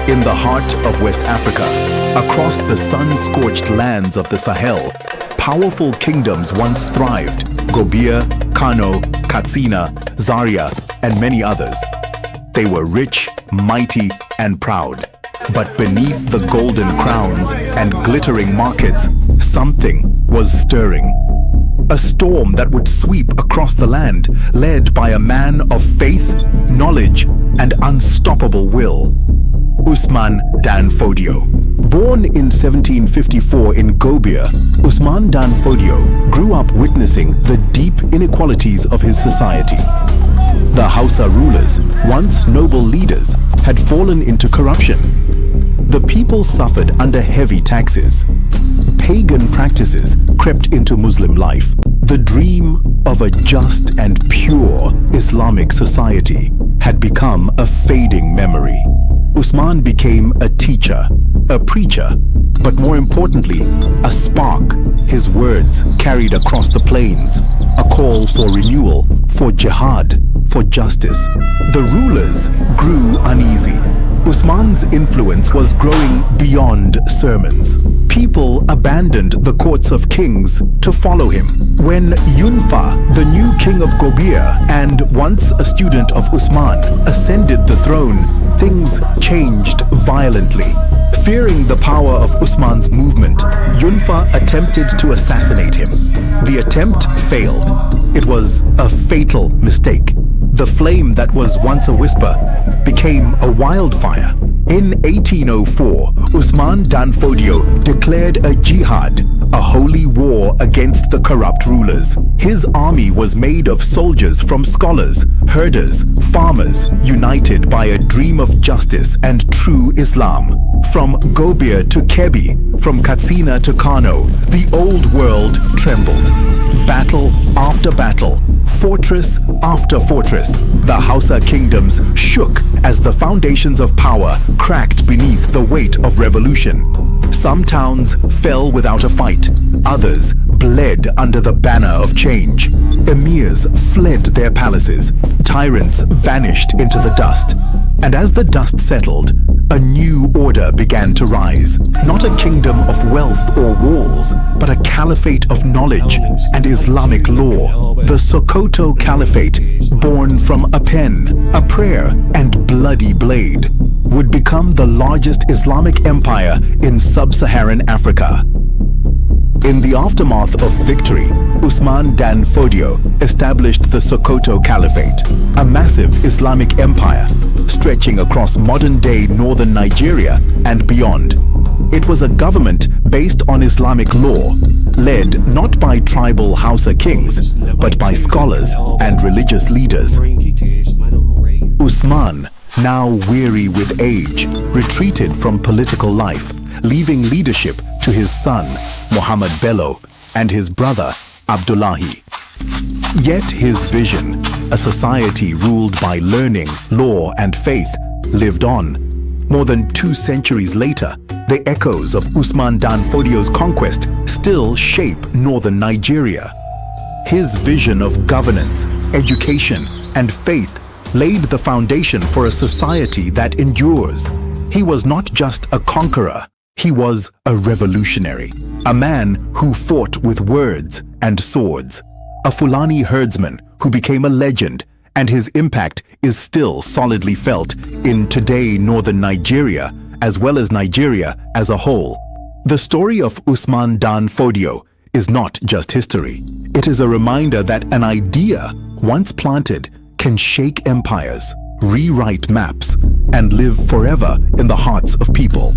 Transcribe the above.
In the heart of West Africa, across the sun-scorched lands of the Sahel, powerful kingdoms once thrived: Gobir, Kano, Katsina, Zaria, and many others. They were rich, mighty, and proud. But beneath the golden crowns and glittering markets, something was stirring. A storm that would sweep across the land, led by a man of faith, knowledge, and unstoppable will. Usman Danfodio. Born in 1754 in Gobir, Usman Danfodio grew up witnessing the deep inequalities of his society. The Hausa rulers, once noble leaders, had fallen into corruption. The people suffered under heavy taxes. Pagan practices crept into Muslim life. The dream of a just and pure Islamic society had become a fading memory. Usman became a teacher, a preacher, but more importantly, a spark. His words carried across the plains, a call for renewal, for jihad, for justice. The rulers grew uneasy. Usman's influence was growing beyond sermons. People abandoned the courts of kings to follow him. When Yunfa, the new king of Gobir and once a student of Usman, ascended the throne, things changed violently. Fearing the power of Usman's movement, Yunfa attempted to assassinate him. The attempt failed. It was a fatal mistake. The flame that was once a whisper became a wildfire. In 1804, Usman Danfodio declared a jihad, a holy war against the corrupt rulers. His army was made of soldiers from scholars, herders, farmers, united by a dream of justice and true Islam. From Gobir to Kebbi, from Katsina to Kano, the old world trembled. Battle after battle, fortress after fortress, the Hausa kingdoms shook as the foundations of power cracked beneath the weight of revolution. Some towns fell without a fight, others bled under the banner of change. Emirs fled their palaces, tyrants vanished into the dust. And as the dust settled, a new order began to rise. Not a kingdom of wealth or walls, but a caliphate of knowledge and Islamic law. The Sokoto Caliphate, born from a pen, a prayer, and bloody blade, would become the largest Islamic empire in sub-Saharan Africa. In the aftermath of victory, Usman Danfodio established the Sokoto Caliphate, a massive Islamic empire stretching across modern-day northern Nigeria and beyond. It was a government based on Islamic law, led not by tribal Hausa kings, but by scholars and religious leaders. Usman, now weary with age, retreated from political life, leaving leadership to his son, Muhammad Bello, and his brother, Abdullahi. Yet his vision, a society ruled by learning, law, and faith, lived on. More than 2 centuries later, the echoes of Usman Danfodio's conquest still shape northern Nigeria. His vision of governance, education, and faith laid the foundation for a society that endures. He was not just a conqueror, he was a revolutionary, a man who fought with words and swords, a Fulani herdsman who became a legend, and his impact is still solidly felt in today northern Nigeria, as well as Nigeria as a whole. The story of Usman Danfodio is not just history. It is a reminder that an idea, once planted, can shake empires, rewrite maps, and live forever in the hearts of people.